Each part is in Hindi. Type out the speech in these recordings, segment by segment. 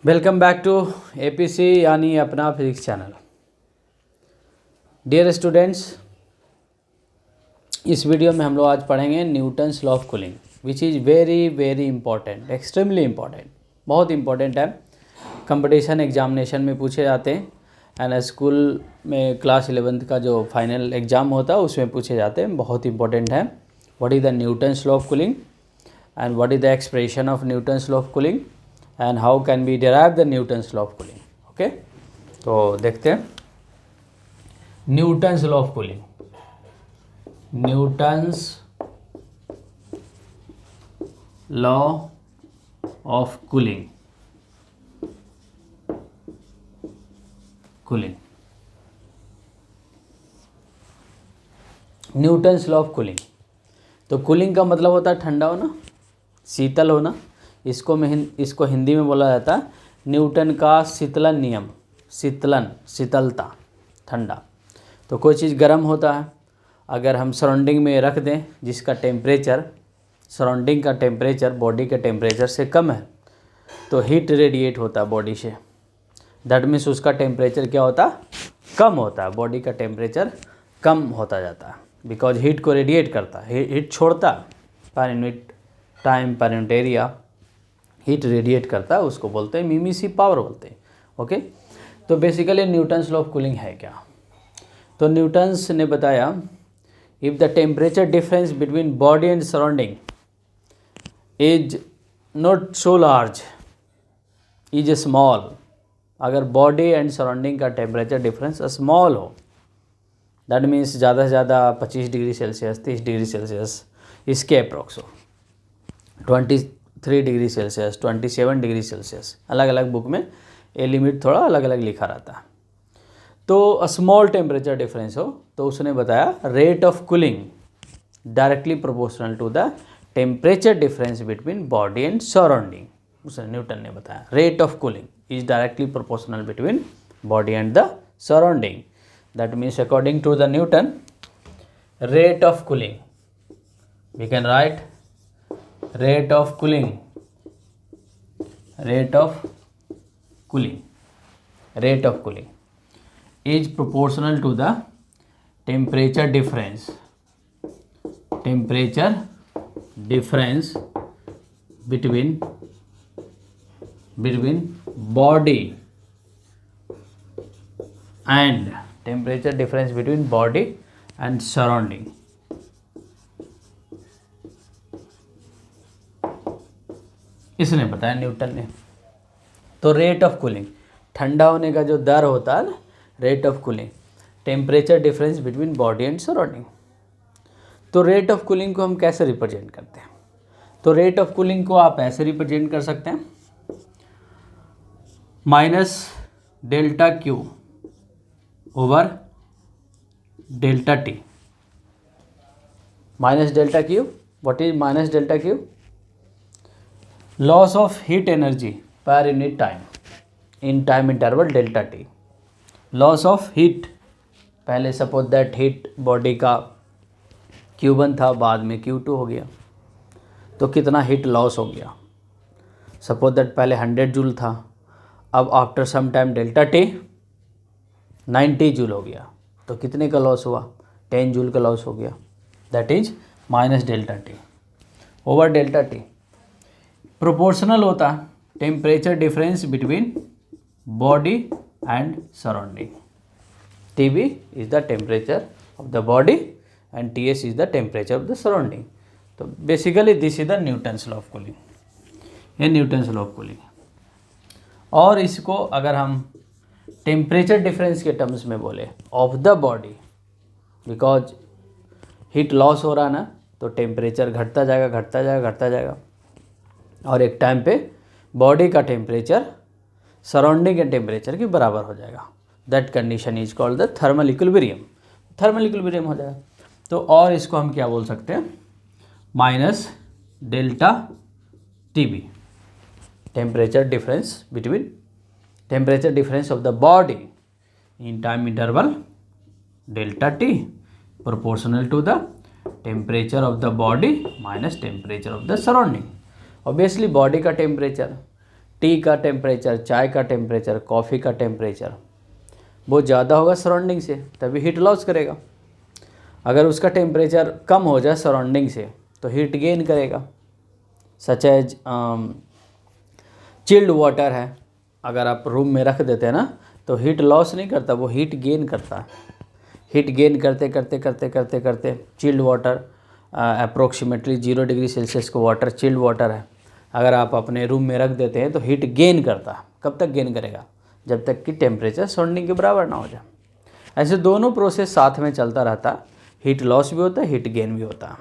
वेलकम बैक टू एपीसी यानी अपना फिजिक्स चैनल। डियर स्टूडेंट्स, इस वीडियो में हम लोग आज पढ़ेंगे Newton's law of cooling which is very very important, extremely important, बहुत इंपॉर्टेंट है। कंपटीशन एग्जामिनेशन में पूछे जाते हैं एंड स्कूल में क्लास 11th का जो फाइनल एग्ज़ाम होता है उसमें पूछे जाते हैं, बहुत इंपॉर्टेंट है। What is the Newton's law of cooling and what is the expression of Newton's law of cooling and how can B derive the Newton's law of cooling. Okay, तो देखते हैं Newton's law of cooling. Newton's law of cooling. Newton's law of cooling, तो कूलिंग का मतलब होता है ठंडा होना, शीतल होना। इसको हिंदी में बोला जाता है न्यूटन का शीतलन नियम। शीतलता, ठंडा। तो कोई चीज़ गर्म होता है, अगर हम सराउंडिंग में रख दें जिसका टेम्परेचर, सराउंडिंग का टेम्परेचर बॉडी के टेम्परेचर से कम है, तो हीट रेडिएट होता है बॉडी से। दैट मीन्स उसका टेम्परेचर क्या होता है, कम होता है। बॉडी का टेम्परेचर कम होता जाता है बिकॉज हीट को रेडिएट करता है, हीट छोड़ता पर unit time per unit area heat radiate करता है, उसको बोलते हैं मिमीसी पावर बोलते हैं। ओके, तो basically Newton's law of cooling है क्या? तो न्यूटन्स ने बताया if the temperature difference between body and surrounding is not so large, is small. अगर बॉडी एंड सराउंडिंग का टेम्परेचर डिफरेंस स्मॉल हो, दैट मीन्स ज़्यादा से ज़्यादा 25 डिग्री सेल्सियस, 30 डिग्री सेल्सियस, इसके अप्रोक्स हो, 23 डिग्री सेल्सियस, 27 डिग्री सेल्सियस, अलग अलग बुक में ये लिमिट थोड़ा अलग अलग लिखा रहता है। तो स्मॉल टेम्परेचर डिफरेंस हो तो उसने बताया rate of cooling directly proportional to the temperature difference between body and surrounding. उसने न्यूटन ने बताया rate of cooling is directly proportional between body and the surrounding. That means according to the Newton, rate of cooling, we can write rate of cooling is proportional to the temperature difference between body and temperature difference between body and surrounding। इसने बताया न्यूटन ने। तो रेट ऑफ कूलिंग, ठंडा होने का जो दर होता है ना, rate of cooling, temperature difference between body and surrounding. तो रेट ऑफ कूलिंग को हम कैसे रिप्रेजेंट करते हैं? तो रेट ऑफ कूलिंग को आप ऐसे रिप्रेजेंट कर सकते हैं, minus delta Q over delta T. Minus delta Q, what is minus delta Q? Loss of heat energy पर unit time in time interval delta T. Loss of heat, पहले सपोज दैट हीट बॉडी का Q1 था, बाद में Q2 हो गया, तो कितना हीट लॉस हो गया? सपोज दैट पहले 100 जूल था, अब after some time delta T 90 joule हो गया, तो कितने का लॉस हुआ? 10 जूल का लॉस हो गया। That is minus delta T over delta T. Proportional होता है temperature difference between body and surrounding. TB is the temperature of the body and TS is the temperature of the surrounding. तो basically this is the Newton's law of cooling, ये न्यूटन्स लॉ ऑफ कूलिंग। और इसको अगर हम टेम्परेचर डिफरेंस के टर्म्स में बोले of the body, because heat loss हो रहा ना, तो टेम्परेचर घटता जाएगा, और एक टाइम पे बॉडी का टेम्परेचर सराउंडिंग के टेम्परेचर के बराबर हो जाएगा। That condition is called the thermal equilibrium. Thermal equilibrium हो जाएगा। तो और इसको हम क्या बोल सकते हैं? Minus delta TB, temperature difference of the body in time interval delta T proportional to the temperature of the body minus temperature of the surrounding. Obviously body का टेम्परेचर टी का टेम्परेचर, चाय का टेम्परेचर, कॉफ़ी का टेम्परेचर वो ज़्यादा होगा सराउंडिंग से, तभी हीट लॉस करेगा। अगर उसका टेम्परेचर कम हो जाए सराउंडिंग से तो हीट गेन करेगा। सच एज चिल्ड वाटर है, अगर आप रूम में रख देते हैं ना तो हीट लॉस नहीं करता, वो हीट गेन करता है। हीट गेन करते करते करते करते करते chilled water approximately 0 degree Celsius का वाटर चिल्ड वाटर है, अगर आप अपने रूम में रख देते हैं तो हीट गेन करता है। कब तक गेन करेगा? जब तक कि टेम्परेचर सराउंडिंग के बराबर ना हो जाए। ऐसे दोनों प्रोसेस साथ में चलता रहता है, हीट लॉस भी होता है, हीट गेन भी होता है।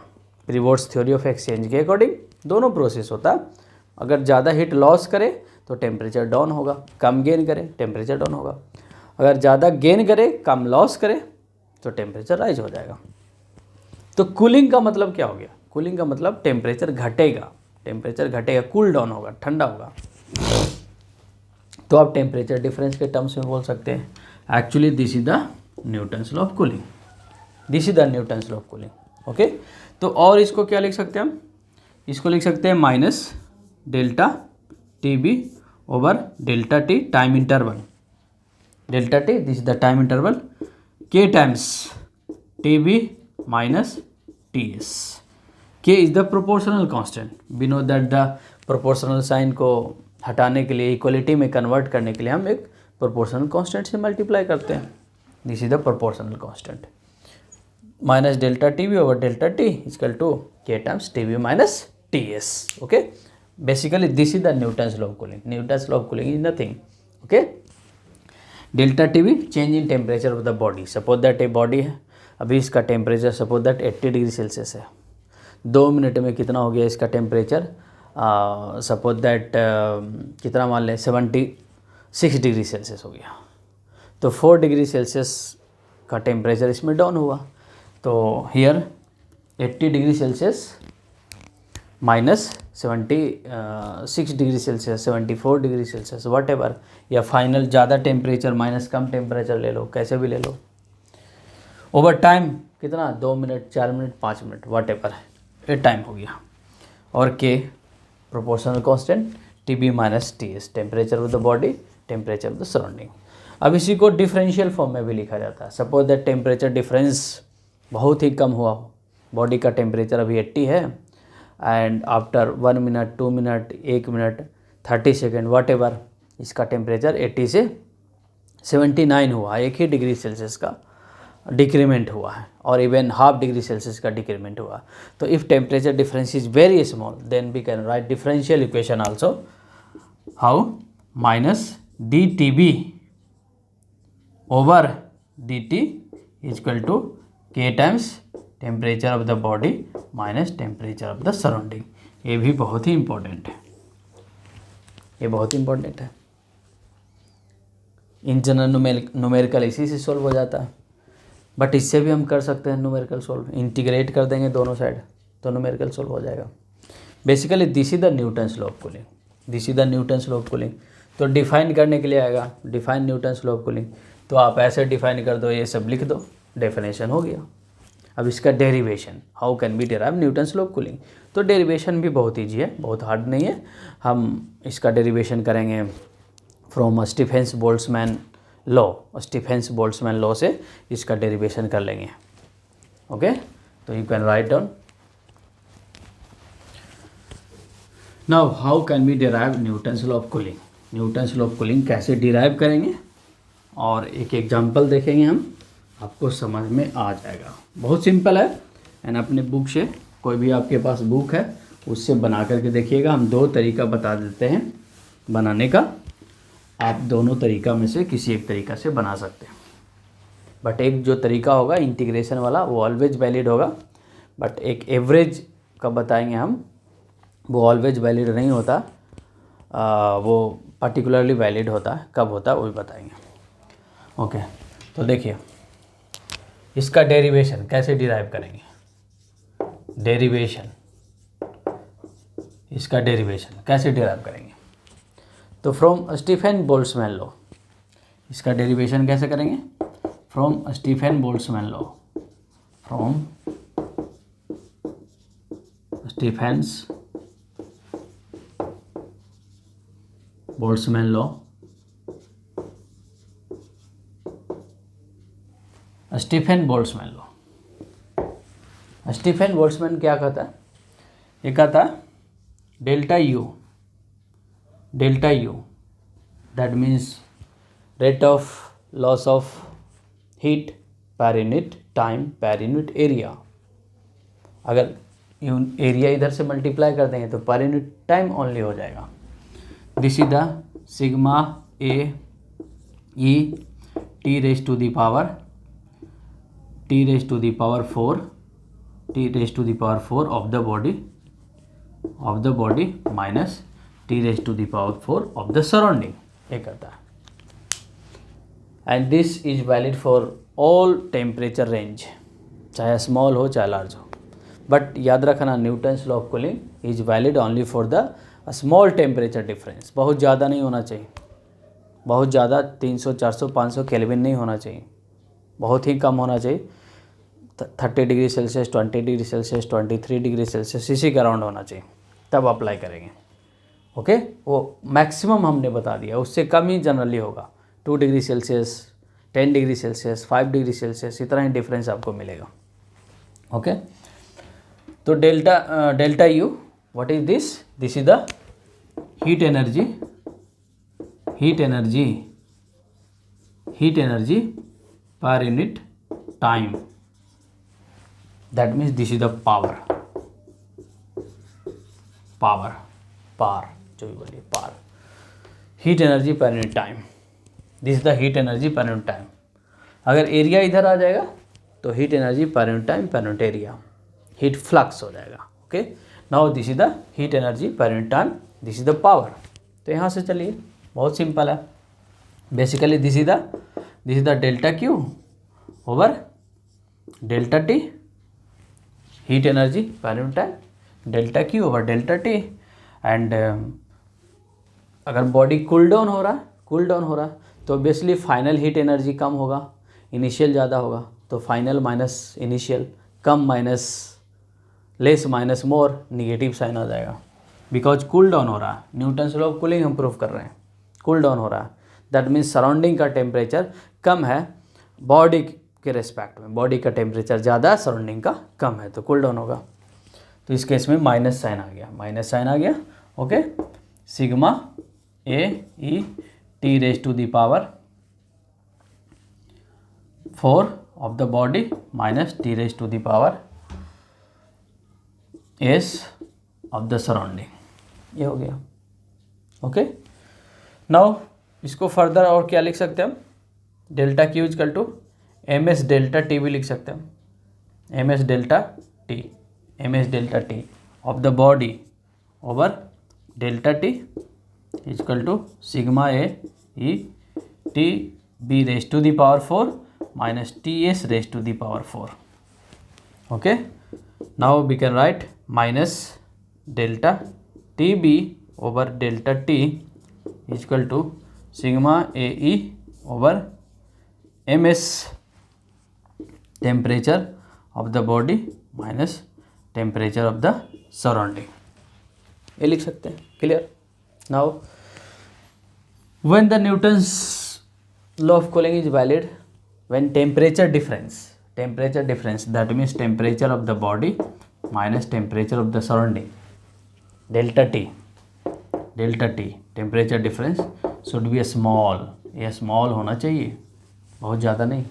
प्रीवोट्स थ्योरी ऑफ एक्सचेंज के अकॉर्डिंग दोनों प्रोसेस होता है। अगर ज़्यादा हीट लॉस करे तो टेम्परेचर डाउन होगा, कम गेन करे टेम्परेचर डाउन होगा। अगर ज़्यादा गेन करे कम लॉस करे तो टेम्परेचर राइज हो जाएगा। तो कूलिंग का मतलब क्या हो गया? कूलिंग का मतलब टेम्परेचर घटेगा, टेम्परेचर घटेगा, कूल डाउन होगा, ठंडा होगा। तो आप टेम्परेचर डिफरेंस के टर्म्स में बोल सकते हैं actually this is the Newton's law of cooling, this is the Newton's law of cooling. Okay, तो और इसको क्या लिख सकते हैं हम? इसको लिख सकते हैं minus delta T B over delta T time interval. Delta T this is the time interval, K times T B minus T S. K is the proportional constant. We know that the proportional sign को हटाने के लिए, इक्वलिटी में कन्वर्ट करने के लिए हम एक प्रोपोर्शनल कांस्टेंट से मल्टीप्लाई करते हैं। This is the proportional constant. Minus delta T V over delta T is equal to K times T V minus T S. Okay, basically this is the Newton's law of cooling. Newton's law of cooling is nothing. Okay, delta T V change in temperature of the body. Suppose that a body है, अभी इसका temperature suppose that 80 degree Celsius है। 2 मिनट में कितना हो गया इसका टेम्परेचर? सपोज दैट कितना मान लें 76 डिग्री सेल्सियस हो गया। तो 4 डिग्री सेल्सियस का टेम्परेचर इसमें डाउन हुआ। तो here 80 degree Celsius minus 76 degree Celsius, 74 degree Celsius what ever, या फाइनल ज़्यादा टेम्परेचर माइनस कम टेम्परेचर ले लो, कैसे भी ले लो। ओवर टाइम कितना? 2 minute, 4 minute, 5 minute whatever, ये टाइम हो गया। और K proportional constant, T B minus T S, temperature of the body, temperature of the surrounding. अब इसी को डिफरेंशियल फॉर्म में भी लिखा जाता है। सपोज दैट टेम्परेचर डिफरेंस बहुत ही कम हुआ हो, बॉडी का टेम्परेचर अभी 80 है and after 1 minute, 2 minute, 1 minute, 30 second whatever, इसका टेम्परेचर 80 से 79 हुआ, 1 ही डिग्री सेल्सियस का डिक्रीमेंट हुआ है, और इवन हाफ डिग्री सेल्सियस का डिक्रीमेंट हुआ। तो if temperature difference is very small then we can write differential equation also, how minus D T B over D T is equal to K times temperature of the body minus temperature of the surrounding. ये भी बहुत ही इंपॉर्टेंट है, ये बहुत इंपॉर्टेंट है। इन जनरल न्यूमेरिकल इसी से सॉल्व हो जाता है, बट इससे भी हम कर सकते हैं न्यूमेरिकल सॉल्व। इंटीग्रेट कर देंगे दोनों साइड तो न्यूमेरिकल सॉल्व हो जाएगा। Basically this is the Newton's law of cooling, this is the Newton's law of cooling. तो डिफाइन करने के लिए आएगा, define Newton's law of cooling, तो आप ऐसे डिफाइन कर दो, ये सब लिख दो, डेफिनेशन हो गया। अब इसका derivation, how can be derive Newton's law of cooling. तो डेरिवेशन भी बहुत ईजी है, बहुत हार्ड नहीं है। हम इसका डेरिवेशन करेंगे from Stefan's Boltzmann law, Stefan's Boltzmann law से इसका डेरिवेशन कर लेंगे। ओके, तो you can write down now how can be derive Newton's law of cooling. Newton's law of cooling कैसे डिराइव करेंगे और एक एग्जाम्पल देखेंगे हम, आपको समझ में आ जाएगा। बहुत सिंपल है, एंड अपने बुक से, कोई भी आपके पास बुक है उससे बना करके देखिएगा। हम 2 तरीका बता देते हैं बनाने का, आप दोनों तरीका में से किसी एक तरीका से बना सकते हैं। बट एक जो तरीका होगा इंटीग्रेशन वाला वो ऑलवेज वैलिड होगा, बट एक एवरेज का बताएंगे हम, वो ऑलवेज वैलिड नहीं होता, वो पर्टिकुलरली वैलिड होता है। कब होता है वो भी बताएंगे। ओके, तो देखिए इसका डेरिवेशन कैसे डिराइव करेंगे। डेरिवेशन, इसका डेरिवेशन कैसे डिराइव करेंगे, तो फ्रॉम स्टीफन बोल्ट्जमैन लॉ, इसका डेरिवेशन कैसे करेंगे? From Stefan Boltzmann law, from Stefan's Boltzmann law, Stefan Boltzmann law. Stefan Boltzmann क्या कहता है? ये कहता है delta U that means rate of loss of heat per unit time per unit area. अगर एरिया इधर से मल्टीप्लाई कर देंगे तो पर यूनिट टाइम ओनली हो जाएगा। This is the sigma A E T raise to the power 4 of the body minus T raise to the power 4 of the surrounding, ये करता है। And this is valid for all temperature range, चाहे स्मॉल हो चाहे लार्ज हो। बट याद रखना, Newton's law of cooling is valid only for the small temperature difference. बहुत ज़्यादा नहीं होना चाहिए, बहुत ज़्यादा 300 400 500 केल्विन नहीं होना चाहिए, बहुत ही कम होना चाहिए। 30 degree Celsius, 20 degree Celsius, 23 degree Celsius, इसी के अराउंड होना चाहिए, तब अप्लाई करेंगे। ओके, वो मैक्सिमम हमने बता दिया, उससे कम ही जनरली होगा। 2 degree Celsius, 10 degree Celsius, 5 degree Celsius, इतना ही डिफरेंस आपको मिलेगा। ओके, तो delta U what is this? This is the heat energy पर unit time, that means this is the power जो भी बोलिए, पावर, हीट एनर्जी पर unit time. This is the heat energy पर यूनिट टाइम। अगर एरिया इधर आ जाएगा तो हीट एनर्जी पर unit time per unit area, heat flux हो जाएगा। Okay, now this is the heat energy पर unit time, this is the power. तो यहाँ से चलिए, बहुत सिंपल है। Basically this is the delta Q over delta T, heat energy पर unit time, delta Q over delta T. And अगर बॉडी कूल डाउन हो रहा है तो ऑब्वियसली फाइनल हीट एनर्जी कम होगा, इनिशियल ज़्यादा होगा, तो फाइनल माइनस इनिशियल, कम माइनस लेस माइनस मोर, निगेटिव साइन आ जाएगा। बिकॉज कूल डाउन हो रहा है, न्यूटन्स लॉ ऑफ कूलिंग हम प्रूव कर रहे हैं, कूल डाउन हो रहा है, दैट मीन्स सराउंडिंग का टेम्परेचर कम है बॉडी के रेस्पेक्ट में, बॉडी का टेम्परेचर ज़्यादा, सराउंडिंग का कम है, तो कूल डाउन होगा। तो इस केस में माइनस साइन आ गया। Okay, sigma A E T raise to the power 4 of the body minus T raise to the power S of the surrounding, ये हो गया। ओके, नाउ इसको फर्दर और क्या लिख सकते हैं हम? Delta Q equal to M S delta T भी लिख सकते हैं हम, M S delta T of the body over delta T equal to sigma A E T B raise to the power 4 minus T S raise to the power 4. Okay, now we can write minus delta TB over delta T is equal to sigma AE over MS temperature of the body minus temperature of the surrounding. ये लिख सकते हैं. Clear? Now when the Newton's law of cooling is valid, when temperature difference, that means temperature of the body minus temperature of the surrounding, delta T temperature difference should be a small, ये small होना चाहिए, बहुत ज़्यादा नहीं.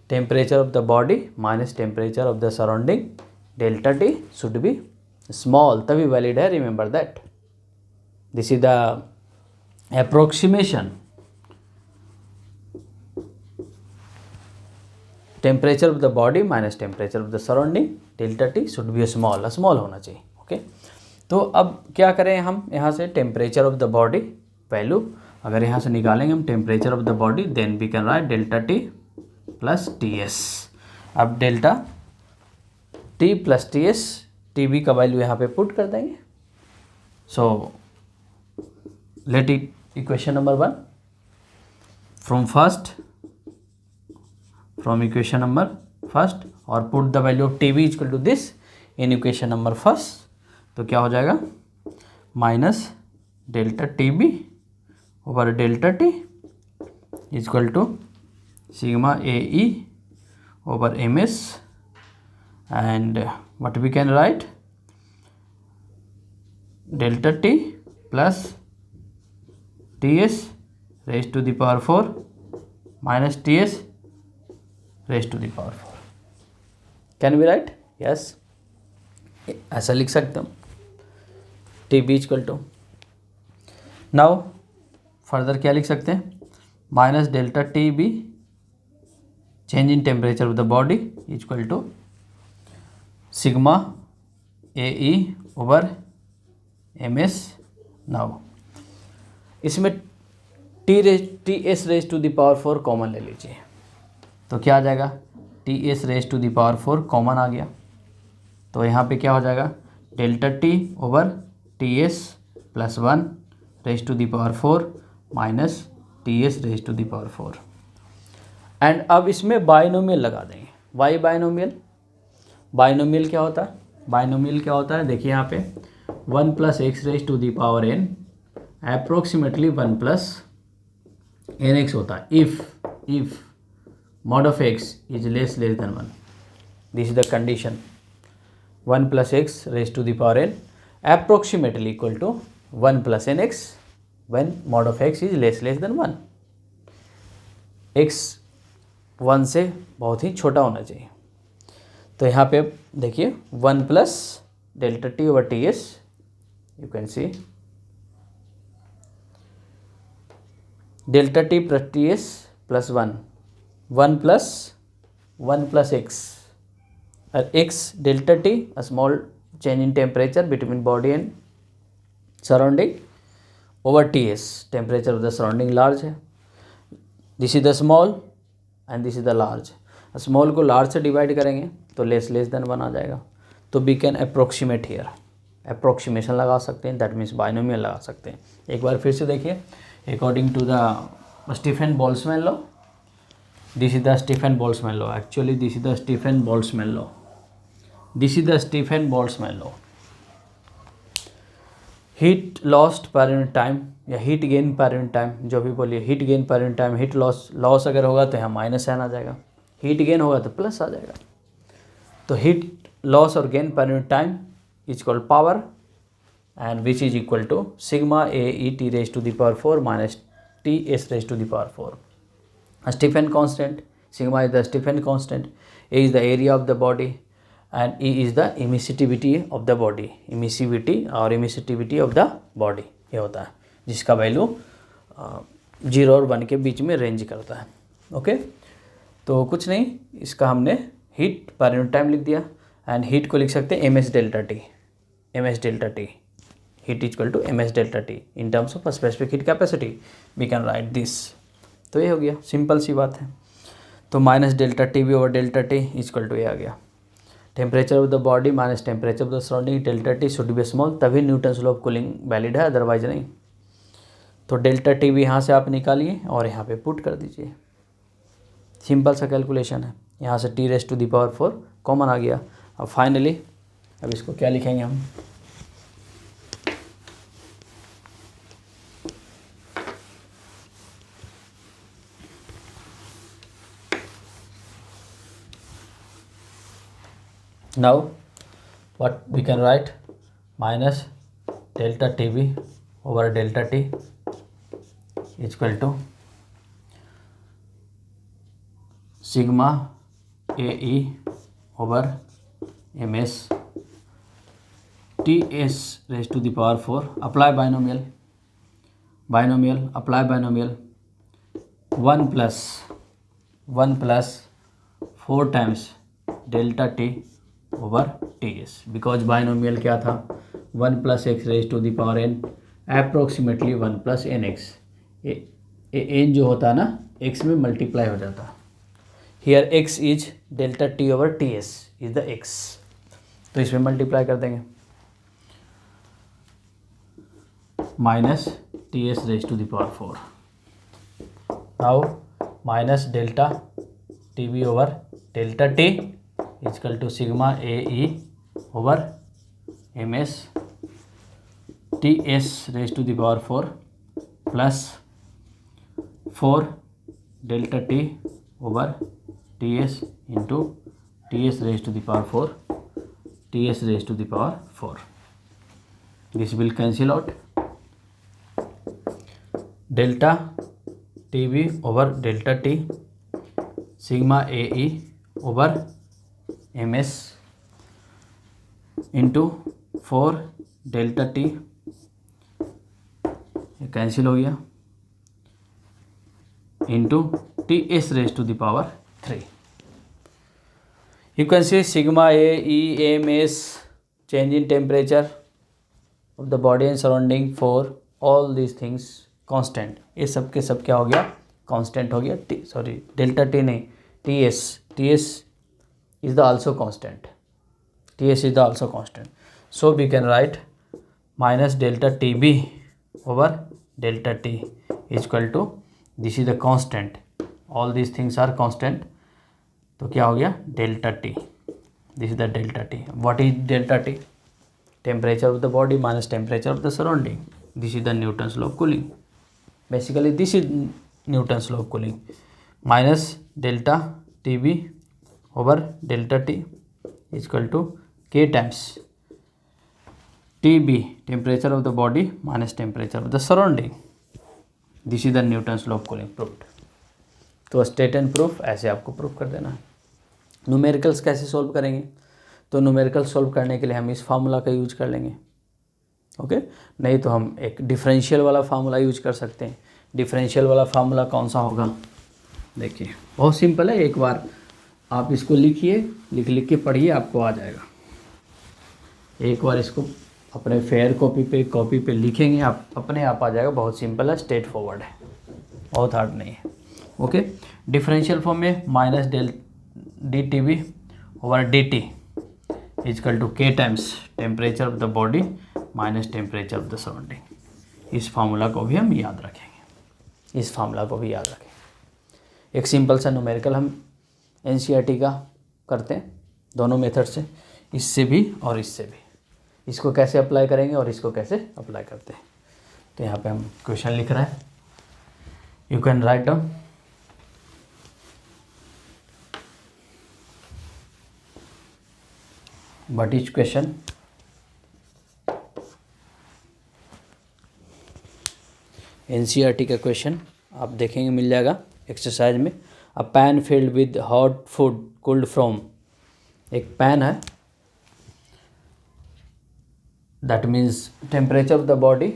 Temperature of the body minus temperature of the surrounding, delta T should be small, तभी valid है. Remember that. This is the approximation. Temperature of the body minus temperature of the surrounding, delta T should be a small होना चाहिए. ओके, तो अब क्या करें हम यहाँ से temperature of the body value अगर यहाँ से निकालेंगे हम temperature of the body, then we can write delta T plus T S. अब delta T plus T S, T B का वैल्यू यहाँ पे पुट कर देंगे. So let it equation number 1 from equation number first और put the value of TB equal to this in equation number first. तो क्या हो जाएगा minus delta TB over delta t is equal to sigma AE over ms, and what we can write, delta t plus ts raised to the power 4 minus ts raised to the power 4. Can we write? Yes, ऐसा लिख सकते हम, T B equal to, now further क्या लिख सकते हैं, minus delta T B change in temperature of the body equal to sigma A E over M S. Now इसमें T S raise to the power 4 common ले लीजिए, तो क्या आ जाएगा, T S raise to the power 4 common आ गया, तो यहाँ पे क्या हो जाएगा, delta T over T S plus 1 raise to the power 4 minus T S raise to the power 4. And अब इसमें बाइनोमियल लगा देंगे. वाई बाइनोमियल, बाइनोमियल क्या होता है, बाइनोमियल क्या होता है, देखिए यहाँ पे 1 plus x raise to the power N approximately 1 plus N X होता है if mod of x is less than 1. This is the condition. 1 plus x raised to the power n approximately equal to 1 plus nx when mod of x is less than 1. x 1 से बहुत ही छोटा होना चाहिए. तो यहाँ पे देखिए 1 plus delta T over T S, you can see delta T plus T S plus 1 plus x, x delta t, a small change in temperature between body and surrounding, over ts, temperature of the surrounding large है. This is the small and this is the large. Small को लार्ज से डिवाइड करेंगे तो लेस देन 1 आ जाएगा. तो we can approximate here, approximation लगा सकते हैं, दैट मीन्स बाइनोमियल लगा सकते हैं. एक बार फिर से देखिए, according to the Stefan Boltzmann law, this is the Stephen Boltzmann law. Actually this is the Stephen Boltzmann law. This is the Stephen Boltzmann law. Heat lost per unit time या heat gain per unit time, जो भी बोलिए, heat gain per unit time, heat loss अगर होगा तो यहाँ माइनस एन आ जाएगा, हीट गेन होगा तो प्लस आ जाएगा. तो हीट लॉस और gain per unit time is called power, and which is equal to sigma A E T raise to the power 4 minus T S raise to the power 4. Stephen constant, sigma is the Stephen constant, A is the area of the body, and E is the emissivity of the body. Emissivity और emissivity of the body ये होता है, जिसका वैल्यू 0 और 1 के बीच में रेंज करता है. ओके, तो कुछ नहीं, इसका हमने हीट पर यूनिट टाइम लिख दिया, एंड हीट को लिख सकते हैं ms delta T, ms delta T, heat equal to ms delta T in terms of specific heat capacity, we can write this. तो ये हो गया, सिंपल सी बात है. तो minus delta T V over delta T equal to ये आ गया, temperature of the body minus temperature of the surrounding, delta T should be small, तभी Newton's law of cooling valid है, अदरवाइज नहीं. तो डेल्टा टी वी यहाँ से आप निकालिए और यहाँ पे पुट कर दीजिए, सिंपल सा कैलकुलेशन है. यहाँ से T raise to the power 4 common आ गया. अब फाइनली अब इसको क्या लिखेंगे हम, now what we can write, minus delta tv over delta t is equal to sigma ae over ms ts raised to the power 4. apply binomial, apply binomial, 1 plus 4 times delta t over T s, because binomial क्या था, 1 plus x raise to the power N approximately 1 plus N x. N जो होता है ना, एक्स में मल्टीप्लाई हो जाता. Here x is delta T over T s is the x, तो इसमें मल्टीप्लाई कर देंगे, minus T S raise to the power 4. Now minus delta T V over delta T equal to sigma A E over M s t S raise to the power 4 plus 4 delta T over T s into t S raise to the power 4 t S raise to the power 4. This will cancel out. Delta T B over delta t sigma A E over M s into 4 delta t, cancel हो गया, into t S raise to the power 3. You can see sigma A, E, M, S, change in temperature of the body and surrounding for all these things constant. ये सब के सब क्या हो गया, constant हो गया. सॉरी डेल्टा टी नहीं, T S is the also constant. T S is the also constant. So we can write minus delta TB over delta T is equal to, this is the constant, all these things are constant. तो क्या हो गया, delta T. This is the delta T. What is delta T? Temperature of the body minus temperature of the surrounding. This is the Newton's law of cooling. Basically this is Newton's law of cooling. Minus delta T B over delta T is equal to K times T B temperature of the body minus temperature of the surrounding. This is the Newton's law of cooling proved. तो स्टेट एंड प्रूफ ऐसे आपको प्रूफ कर देना है. न्यूमेरिकल्स कैसे सॉल्व करेंगे? तो न्यूमेरिकल सॉल्व करने के लिए हम इस फार्मूला का यूज कर लेंगे. ओके, नहीं तो हम एक डिफरेंशियल वाला फार्मूला यूज कर सकते हैं. डिफरेंशियल वाला फार्मूला कौन सा होगा? देखिए बहुत सिंपल है. एक बार आप इसको लिखिए, लिख के पढ़िए, आपको आ जाएगा. एक बार इसको अपने फेयर कॉपी पे लिखेंगे, आप अपने आप आ जाएगा. बहुत सिंपल है, स्ट्रेट फॉरवर्ड है, बहुत हार्ड नहीं है. ओके, डिफरेंशियल फॉर्म में minus D T B over D T is equal to K times temperature of the body minus temperature of the surrounding. इस फार्मूला को भी हम याद रखेंगे. एक सिंपल सा न्यूमेरिकल हम एनसीईआरटी का करते हैं दोनों मेथड से, इससे भी और इससे भी. इसको कैसे अप्लाई करेंगे और इसको कैसे अप्लाई करते हैं. तो यहाँ पे हम क्वेश्चन लिख रहे हैं. You can write down. What is question? NCERT का क्वेश्चन आप देखेंगे, मिल जाएगा एक्सरसाइज में. A pan filled with hot food cooled from. एक पैन है, that means temperature of the body.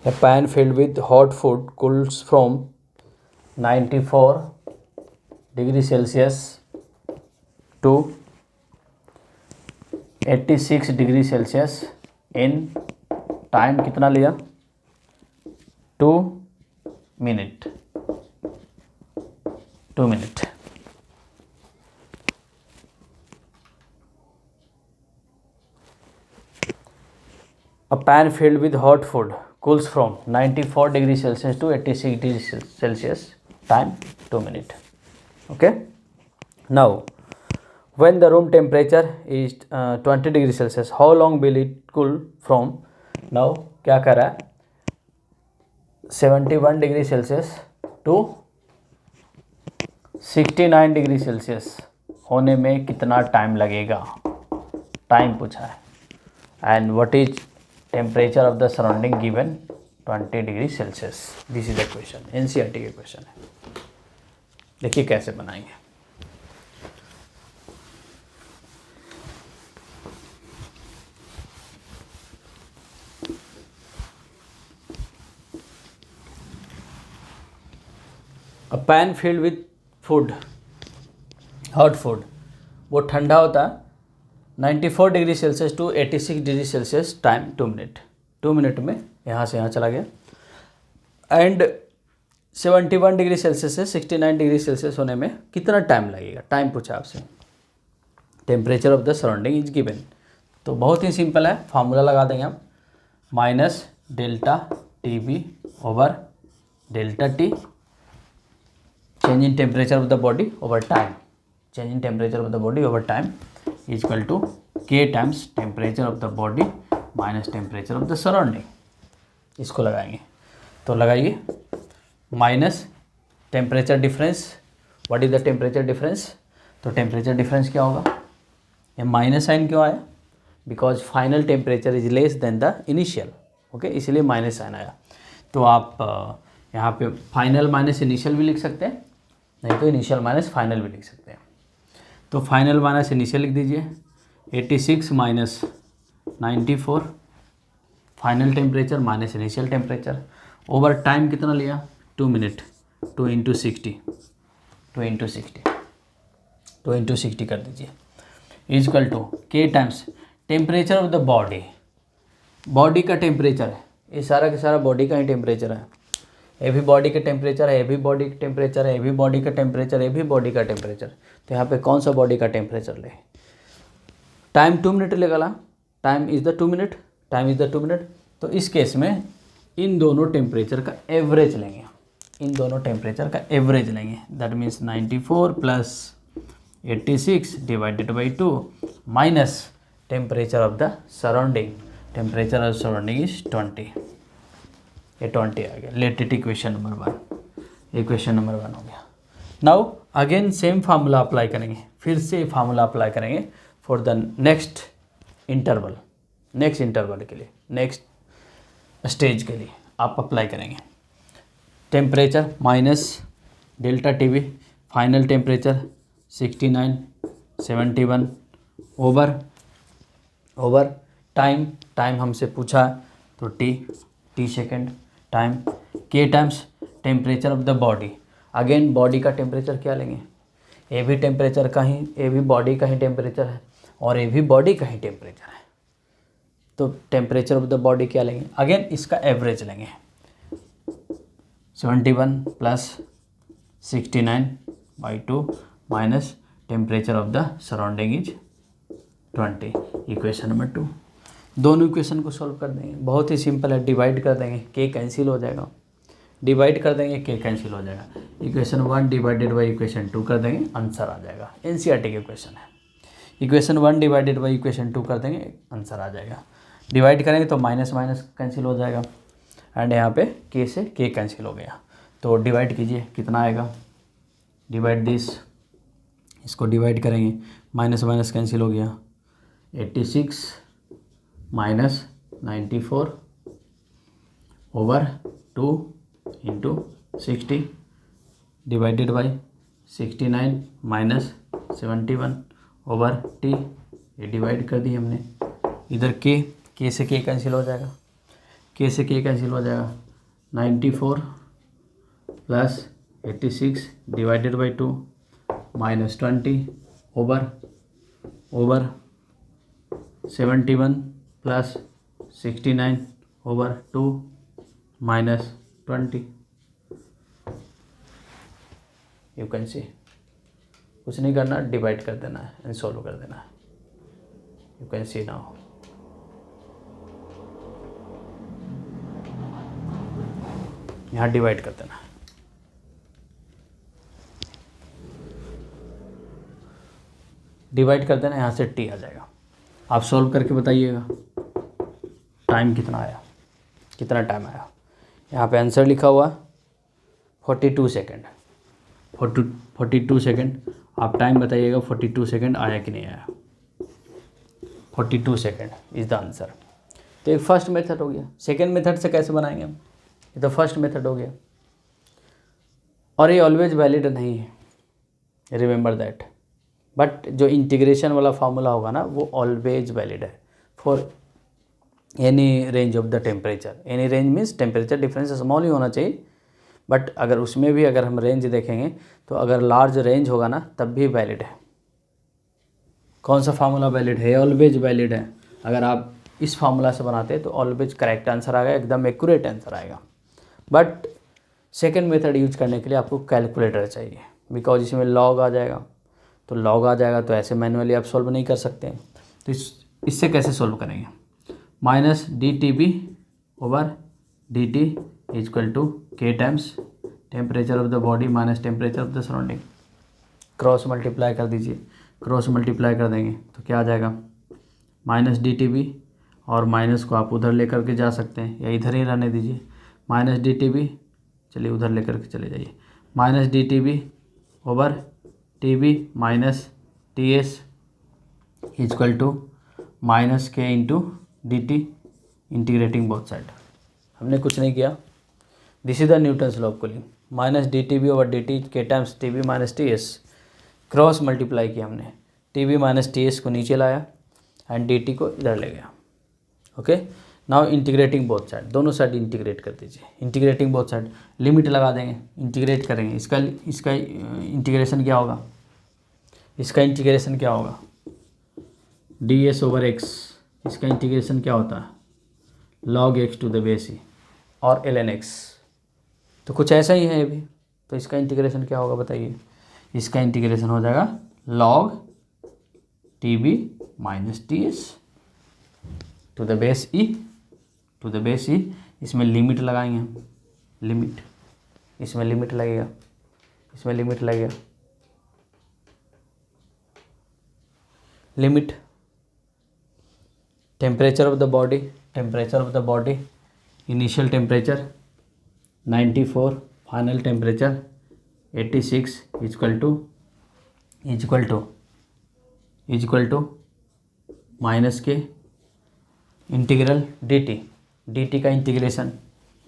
A pan filled with hot food cools from 94 degree Celsius to 86 degree Celsius in time कितना लिया? 2 minute. A pan filled with hot food cools from 94 degree Celsius to 86 degree Celsius, time 2 minutes. Okay, now when the room temperature is 20 degree Celsius, how long will it cool from? now क्या कर रहा है, 71 degree Celsius to 69 degree Celsius होने में कितना टाइम लगेगा, टाइम पूछा है. And what is temperature of the surrounding given 20 degree Celsius. This is the question, NCERT के क्वेश्चन है. देखिए कैसे बनाएंगे. A pan filled with food, hot food, वो ठंडा होता है 94 degree Celsius to 86 degree Celsius, time 2 minute. 2 minute में यहाँ से यहाँ चला गया. एंड 71 डिग्री सेल्सियस से 69 डिग्री सेल्सियस होने में कितना टाइम लगेगा, टाइम पूछा आपसे. Temperature of the surrounding is given. तो बहुत ही सिंपल है, फार्मूला लगा देंगे हम. Minus delta T B over delta t, change in temperature of the body over time, change in temperature of the body over time is equal to k times temperature of the body minus temperature of the surrounding. इसको लगाएंगे तो लगाइए minus temperature difference, what is the temperature difference, तो टेम्परेचर डिफरेंस क्या होगा, ये माइनस साइन क्यों आया, because final temperature is less than the initial, okay, इसलिए माइनस साइन आया। तो आप यहाँ पे फाइनल माइनस इनिशियल भी लिख सकते हैं, नहीं तो इनिशियल माइनस फाइनल भी लिख सकते हैं। तो फाइनल माइनस इनिशियल लिख दीजिए, 86 minus 94, final temperature minus initial temperature, over time कितना लिया 2 मिनट, 2 इंटू 60, 2 इंटू 60 कर दीजिए, is equal to K times temperature of the body, body का टेम्परेचर है, ये सारा का सारा बॉडी का ही टेम्परेचर है, ये भी बॉडी का टेम्परेचर है, ये भी बॉडी का टेम्परेचर है, ये भी बॉडी का टेम्परेचर, ये भी बॉडी का टेम्परेचर। तो यहाँ पे कौन सा बॉडी का टेम्परेचर ले, टाइम 2 मिनट लगेगा, time is the 2 minute, time is the 2 minute. तो इस केस में इन दोनों टेम्परेचर का एवरेज लेंगे, इन दोनों टेम्परेचर का एवरेज लेंगे, that means 94 plus 86 divided by 2 minus temperature of the surrounding, temperature of surrounding is 20, ये 20 आ गया। Late it equation number 1, equation number 1 हो गया। Now again same formula apply करेंगे, फिर से फार्मूला अप्लाई करेंगे for the next interval, next interval के लिए, नेक्स्ट स्टेज के लिए आप अप्लाई करेंगे। Temperature minus delta T V, final temperature 69, 71 over time, time हमसे पूछा तो टी सेकेंड टाइम, के times temperature of the body, again body का टेम्परेचर क्या लेंगे, ये भी टेम्परेचर का ही, ये भी बॉडी का ही टेम्परेचर है और ये भी बॉडी का ही टेम्परेचर है, तो टेम्परेचर ऑफ द बॉडी क्या लेंगे, अगेन इसका एवरेज लेंगे, 71 plus 69 by 2 minus temperature of the surrounding is 20, equation number 2। दोनों इक्वेशन को सॉल्व कर देंगे, बहुत ही सिंपल है, डिवाइड कर देंगे, के कैंसिल हो जाएगा, डिवाइड कर देंगे, के कैंसिल हो जाएगा, इक्वेशन 1 डिवाइडेड बाई इक्वेशन 2 कर देंगे, आंसर आ जाएगा। एनसीईआरटी का क्वेश्चन है, इक्वेशन 1 डिवाइडेड बाई इक्वेशन 2 कर देंगे, आंसर आ जाएगा। डिवाइड करेंगे तो माइनस माइनस कैंसिल हो जाएगा एंड यहाँ पे के से के कैंसिल हो गया, तो डिवाइड कीजिए कितना आएगा, डिवाइड दिस, इसको डिवाइड करेंगे, माइनस माइनस कैंसिल हो गया, 86 minus 94 over 2 into 60 divided by 69 minus 71 over T, ये डिवाइड कर दी हमने, इधर के से के कैंसिल हो जाएगा, के से के कैंसिल हो जाएगा, 94 plus 86 divided by 2 minus 20 over 71 plus 69 over 2 minus 20, you can सी, कुछ नहीं करना, डिवाइड कर देना है एंड सॉल्व कर देना है, यू कैन सी नाउ। यहाँ डिवाइड कर देना है, डिवाइड कर देना, यहाँ से टी आ जाएगा। आप सॉल्व करके बताइएगा टाइम कितना आया, कितना टाइम आया। यहाँ पे आंसर लिखा हुआ 42 सेकेंड, 42 सेकेंड, आप टाइम बताइएगा 42 सेकेंड आया कि नहीं आया, 42 सेकेंड इज़ द आंसर। तो एक फर्स्ट मेथड हो गया, सेकेंड मेथड से कैसे बनाएंगे हम, ये तो फर्स्ट मेथड हो गया और ये ऑलवेज वैलिड नहीं है, रिमेंबर दैट, बट जो इंटीग्रेशन वाला फार्मूला होगा ना वो ऑलवेज वैलिड है for any range of the temperature, any range means temperature difference small ही होना चाहिए, बट अगर उसमें भी अगर हम रेंज देखेंगे तो अगर लार्ज रेंज होगा ना तब भी वैलिड है। कौन सा फार्मूला वैलिड है, ऑलवेज वैलिड है। अगर आप इस फार्मूला से बनाते हैं तो ऑलवेज करेक्ट आंसर आएगा, एकदम एक्यूरेट आंसर आएगा। बट सेकेंड मेथड यूज करने के लिए आपको कैलकुलेटर चाहिए, बिकॉज इसमें लॉग आ जाएगा, तो लॉग आ जाएगा तो ऐसे मैनुअली आप सॉल्व नहीं कर सकते। तो इससे कैसे सॉल्व करेंगे, minus D T B over D T is equal to K times temperature of the body minus temperature of the surrounding, cross multiply कर दीजिए, क्रॉस मल्टीप्लाई कर देंगे तो क्या आ जाएगा, माइनस डी टी बी, और माइनस को आप उधर लेकर के जा सकते हैं या इधर ही रहने दीजिए, माइनस डी टी बी, चलिए उधर लेकर के चले जाइए, minus D T B over T B minus T S is equal to minus K into D T, integrating both side. हमने कुछ नहीं किया, this is the Newton's law of cooling. Minus D T B over D T K times T B minus T S, cross multiply किया हमने, T B minus T S को नीचे लाया एंड डी टी को इधर ले गया। Okay, now integrating both side, दोनों साइड इंटीग्रेट कर दीजिए। इंटीग्रेटिंग बोथ साइड, लिमिट लगा देंगे, इंटीग्रेट करेंगे। इसका इंटीग्रेशन क्या होगा, इसका इंटीग्रेशन क्या होगा, डी एस ओवर एक्स, इसका इंटीग्रेशन क्या होता है, log X to the base E और एल एन एक्स। तो कुछ ऐसा ही है ये भी, तो इसका इंटीग्रेशन क्या होगा बताइए, इसका इंटीग्रेशन हो जाएगा log T B minus T S to the base E, to the base E. इसमें लिमिट लगाएंगे हम, लिमिट, इसमें लिमिट लगेगा, इसमें लिमिट लगेगा, limit temperature of the body, temperature of the body, initial temperature 94, final temperature 86 equal to minus के integral D T, D T का इंटीग्रेशन,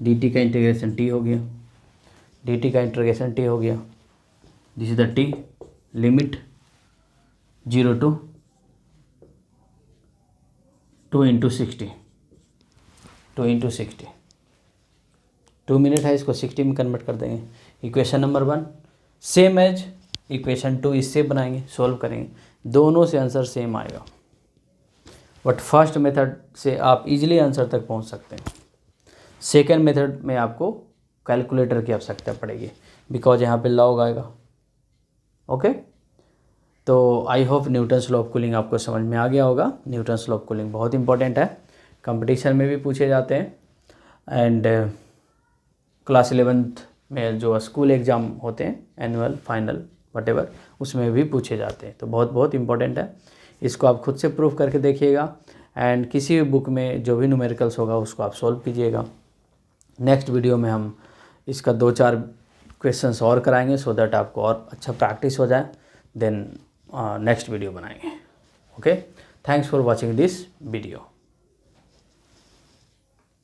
डी टी का इंटीग्रेशन टी हो गया, डी टी का इंटीग्रेशन टी हो गया, this is the T, limit 0 to 2 into 60, 2 into 60, 2 minute है, इसको 60 में कन्वर्ट कर देंगे। Equation number 1 same as equation 2, इससे बनाएंगे, सोल्व करेंगे, दोनों से आंसर सेम आएगा। बट फर्स्ट मेथड से आप इजीली आंसर तक पहुंच सकते हैं, सेकेंड मेथड में आपको कैलकुलेटर की आवश्यकता पड़ेगी, बिकॉज यहाँ पे लॉग आएगा। ओके, तो I hope Newton's law of cooling आपको समझ में आ गया होगा। न्यूटन्स लॉ ऑफ कूलिंग बहुत इंपॉर्टेंट है, कंपटीशन में भी पूछे जाते हैं, एंड क्लास 11th में जो स्कूल एग्ज़ाम होते हैं, एनुअल, फाइनल, वटेवर, उसमें भी पूछे जाते हैं। तो बहुत बहुत इंपॉर्टेंट है, इसको आप खुद से प्रूफ करके देखिएगा, एंड किसी भी बुक में जो भी न्यूमेरिकल्स होगा उसको आप सॉल्व कीजिएगा। नेक्स्ट वीडियो में हम इसका 2-4 क्वेश्चंस और कराएंगे, सो दैट आपको और अच्छा प्रैक्टिस हो जाए, देन नेक्स्ट वीडियो बनाएंगे। Okay, thanks for watching this video.